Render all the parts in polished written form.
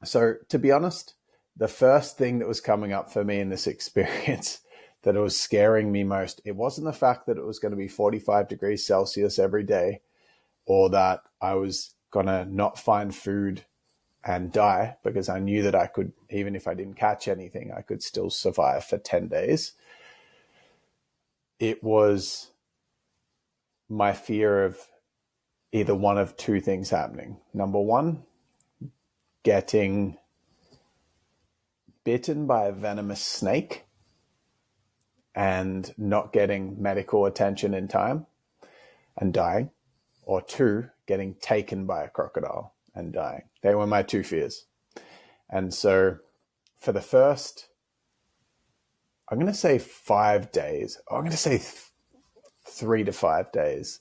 So to be honest, the first thing that was coming up for me in this experience that it was scaring me most, it wasn't the fact that it was going to be 45 degrees Celsius every day, or that I was going to not find food and die, because I knew that I could, even if I didn't catch anything, I could still survive for 10 days. It was my fear of either one of two things happening. Number one, getting bitten by a venomous snake and not getting medical attention in time and dying. Or two, getting taken by a crocodile and dying. They were my two fears. And so for the first, I'm going to say 5 days, I'm going to say 3 to 5 days,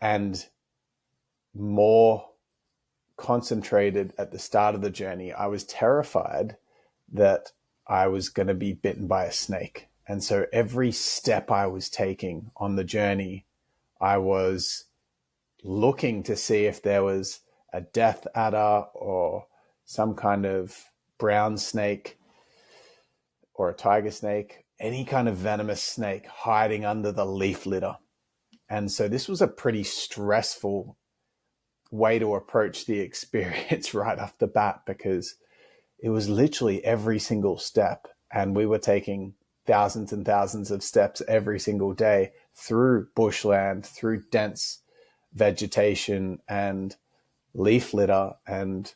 and more concentrated at the start of the journey, I was terrified that I was going to be bitten by a snake. And so every step I was taking on the journey, I was looking to see if there was a death adder or some kind of brown snake or a tiger snake, any kind of venomous snake hiding under the leaf litter. And so this was a pretty stressful way to approach the experience right off the bat, because it was literally every single step. And we were taking thousands and thousands of steps every single day through bushland, through dense vegetation and leaf litter and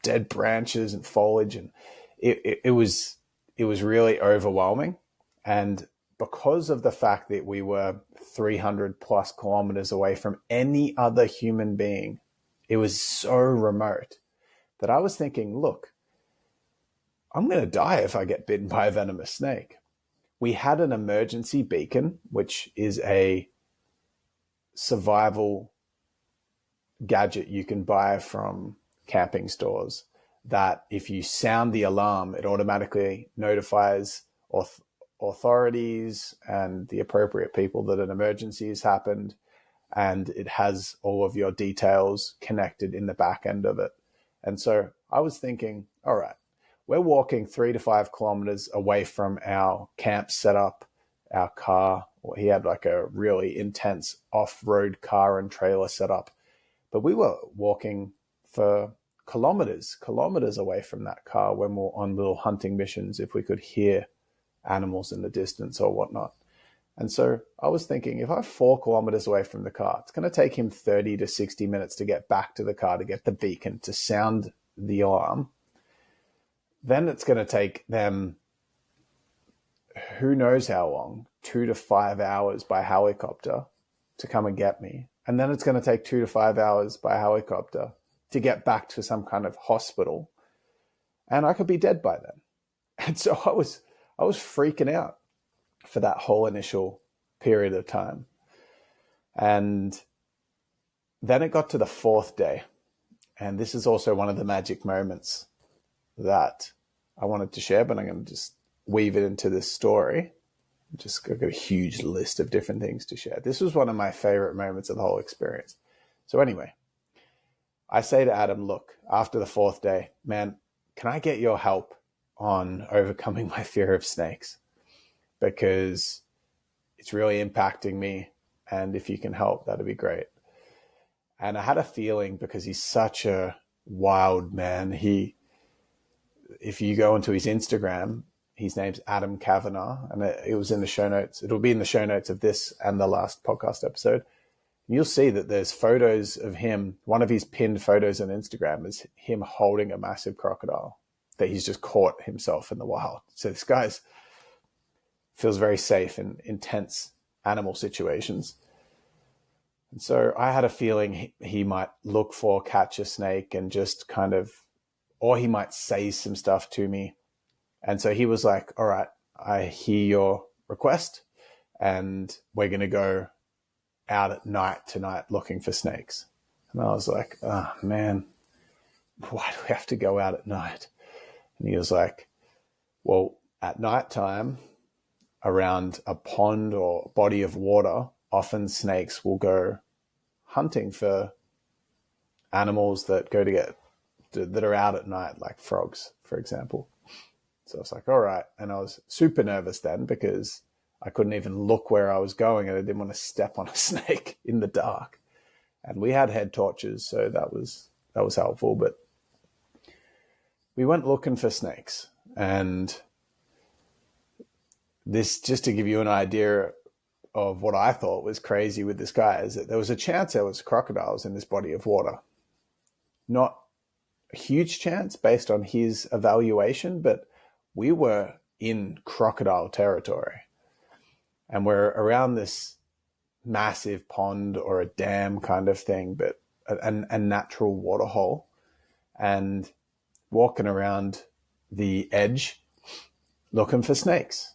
dead branches and foliage. And it was really overwhelming. And because of the fact that we were 300 plus kilometers away from any other human being, it was so remote that I was thinking, look, I'm going to die if I get bitten by a venomous snake. We had an emergency beacon, which is a survival gadget you can buy from camping stores, that if you sound the alarm, it automatically notifies authorities and the appropriate people that an emergency has happened, and it has all of your details connected in the back end of it. And so I was thinking, all right, we're walking 3 to 5 kilometers away from our camp setup, our car. Well, he had like a really intense off-road car and trailer setup, but we were walking for kilometers away from that car when we were on little hunting missions, if we could hear animals in the distance or whatnot. And so I was thinking, if I'm 4 kilometers away from the car, it's going to take him 30 to 60 minutes to get back to the car, to get the beacon, to sound the alarm. Then it's going to take them who knows how long, 2 to 5 hours by helicopter to come and get me. And then it's going to take 2 to 5 hours by helicopter to get back to some kind of hospital. And I could be dead by then. And so I was freaking out for that whole initial period of time. And then it got to the 4th day. And this is also one of the magic moments that I wanted to share, but I'm going to just weave it into this story. I've got a huge list of different things to share. This was one of my favorite moments of the whole experience. So anyway, I say to Adam, look, after the 4th day, man, can I get your help on overcoming my fear of snakes? Because it's really impacting me. And if you can help, that'd be great. And I had a feeling, because he's such a wild man. If you go into his Instagram, his name's Adam Kavanagh, and it was in the show notes. It'll be in the show notes of this and the last podcast episode. And you'll see that there's photos of him. One of his pinned photos on Instagram is him holding a massive crocodile that he's just caught himself in the wild. So this guy feels very safe in intense animal situations. And so I had a feeling he might look for, catch a snake and just kind of, or he might say some stuff to me. And so he was like, all right, I hear your request and we're going to go out at night tonight looking for snakes. And I was like, oh man, why do we have to go out at night? And he was like, well, at nighttime around a pond or body of water, often snakes will go hunting for animals that go to get that are out at night, like frogs, for example. So I was like, all right. And I was super nervous then because I couldn't even look where I was going and I didn't want to step on a snake in the dark. And we had head torches, so that was helpful. But we went looking for snakes. And this, just to give you an idea of what I thought was crazy with this guy, is that there was a chance there was crocodiles in this body of water. Not a huge chance based on his evaluation, but we were in crocodile territory. And we're around this massive pond or a dam kind of thing, but a natural water hole, and walking around the edge looking for snakes.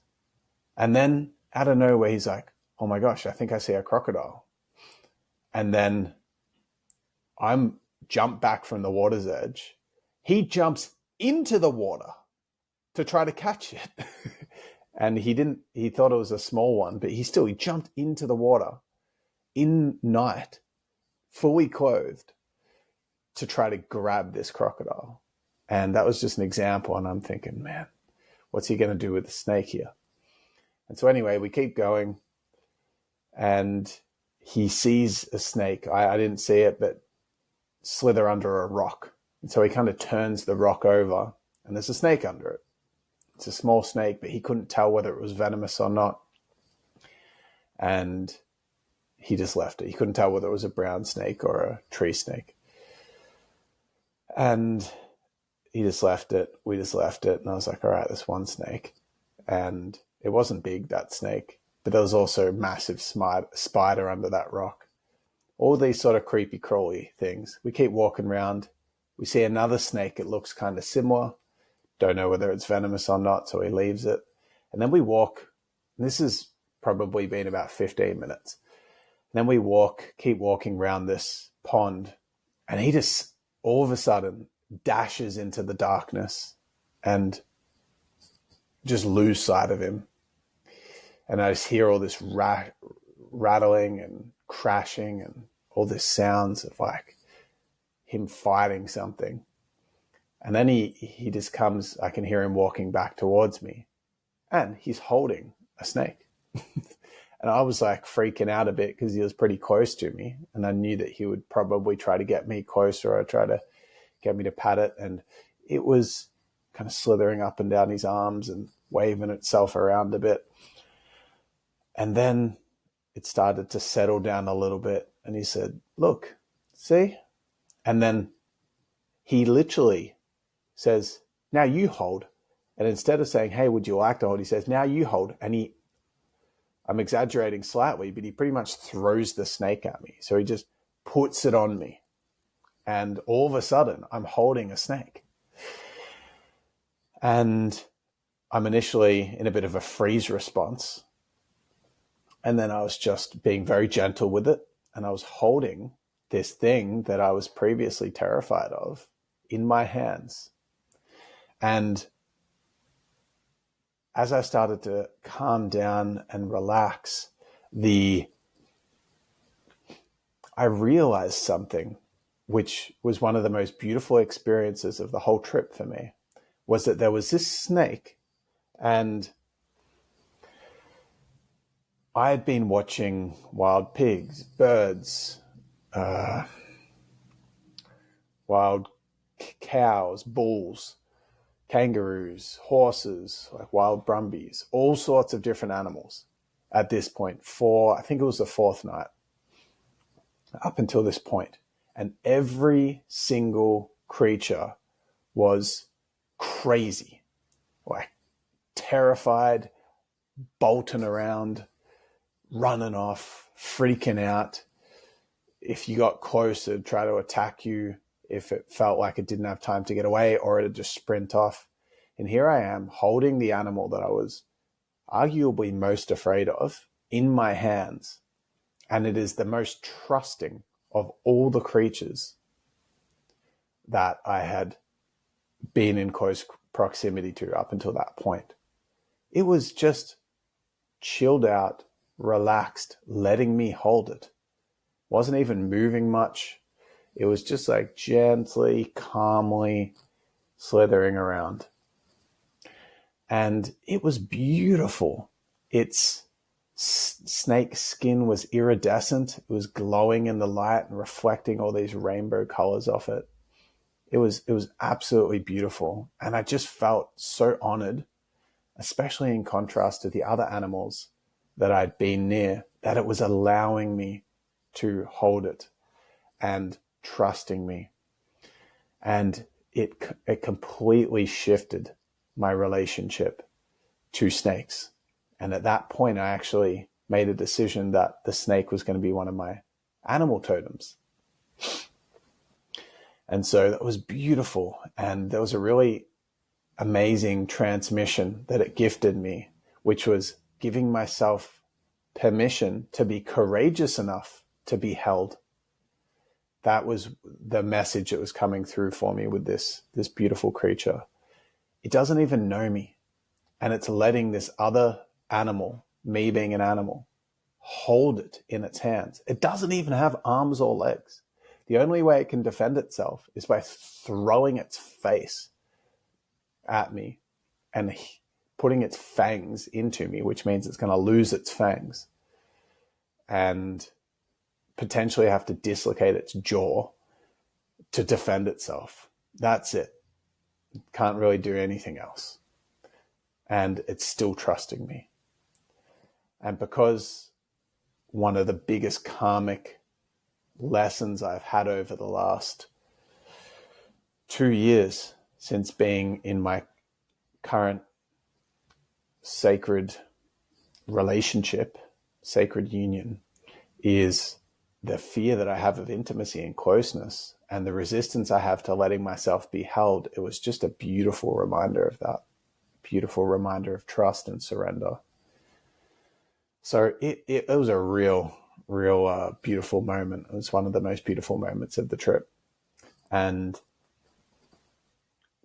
And then out of nowhere, he's like, oh my gosh, I think I see a crocodile. And then I'm jump back from the water's edge. He jumps into the water to try to catch it. And he thought it was a small one, but he jumped into the water in night, fully clothed, to try to grab this crocodile. And that was just an example. And I'm thinking, man, what's he going to do with the snake here? And so anyway, we keep going, and he sees a snake. I didn't see it, but slither under a rock. And so he kind of turns the rock over, and there's a snake under it. It's a small snake, but he couldn't tell whether it was venomous or not. And he just left it. He couldn't tell whether it was a brown snake or a tree snake. And he just left it. We just left it. And I was like, all right, there's one snake. And it wasn't big, that snake, but there was also a massive spider under that rock. All these sort of creepy crawly things. We keep walking around. We see another snake. It looks kind of similar. Don't know whether it's venomous or not, so he leaves it. And then we walk. This has probably been about 15 minutes. And then we keep walking around this pond, and he just all of a sudden dashes into the darkness and just lose sight of him. And I just hear all this rattling and crashing and all this sounds of like him fighting something. And then he just comes, I can hear him walking back towards me, and he's holding a snake. And I was like freaking out a bit because he was pretty close to me, and I knew that he would probably try to get me closer or try to get me to pat it. And it was kind of slithering up and down his arms and waving itself around a bit. And then it started to settle down a little bit, and he said, look, see? And then he literally says, now you hold. And instead of saying, hey, would you like to hold? He says, now you hold. And I'm exaggerating slightly, but he pretty much throws the snake at me. So he just puts it on me. And all of a sudden, I'm holding a snake. And I'm initially in a bit of a freeze response. And then I was just being very gentle with it. And I was holding this thing that I was previously terrified of in my hands. And as I started to calm down and relax, I realized something, which was one of the most beautiful experiences of the whole trip for me, was that there was this snake, and I had been watching wild pigs, birds, wild cows, bulls, kangaroos, horses, like wild brumbies, all sorts of different animals at this point I think it was the fourth night up until this point. And every single creature was crazy, like terrified, bolting around, running off, freaking out. If you got close, it'd try to attack you if it felt like it didn't have time to get away, or it'd just sprint off. And here I am holding the animal that I was arguably most afraid of in my hands. And it is the most trusting of all the creatures that I had been in close proximity to up until that point. It was just chilled out, relaxed, letting me hold it. Wasn't even moving much. It was just like gently, calmly slithering around. And it was beautiful. Its snake skin was iridescent. It was glowing in the light and reflecting all these rainbow colors off it. It was absolutely beautiful. And I just felt so honored, especially in contrast to the other animals that I'd been near, that it was allowing me to hold it and trusting me. And it completely shifted my relationship to snakes. And at that point, I actually made a decision that the snake was going to be one of my animal totems. And so that was beautiful. And there was a really amazing transmission that it gifted me, which was giving myself permission to be courageous enough to be held. That was the message that was coming through for me with this beautiful creature. It doesn't even know me. And it's letting this other animal, me being an animal, hold it in its hands. It doesn't even have arms or legs. The only way it can defend itself is by throwing its face at me and putting its fangs into me, which means it's going to lose its fangs and potentially have to dislocate its jaw to defend itself. That's it. It can't really do anything else. And it's still trusting me. And because one of the biggest karmic lessons I've had over the last 2 years since being in my current sacred relationship, sacred union, is the fear that I have of intimacy and closeness and the resistance I have to letting myself be held. It was just a beautiful reminder of that, beautiful reminder of trust and surrender. So it was a real beautiful moment. It was one of the most beautiful moments of the trip. And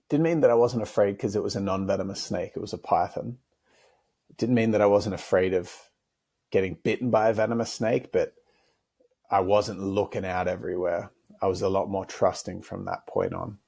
didn't mean that I wasn't afraid because it was a non-venomous snake. It was a python. It didn't mean that I wasn't afraid of getting bitten by a venomous snake, but I wasn't looking out everywhere. I was a lot more trusting from that point on.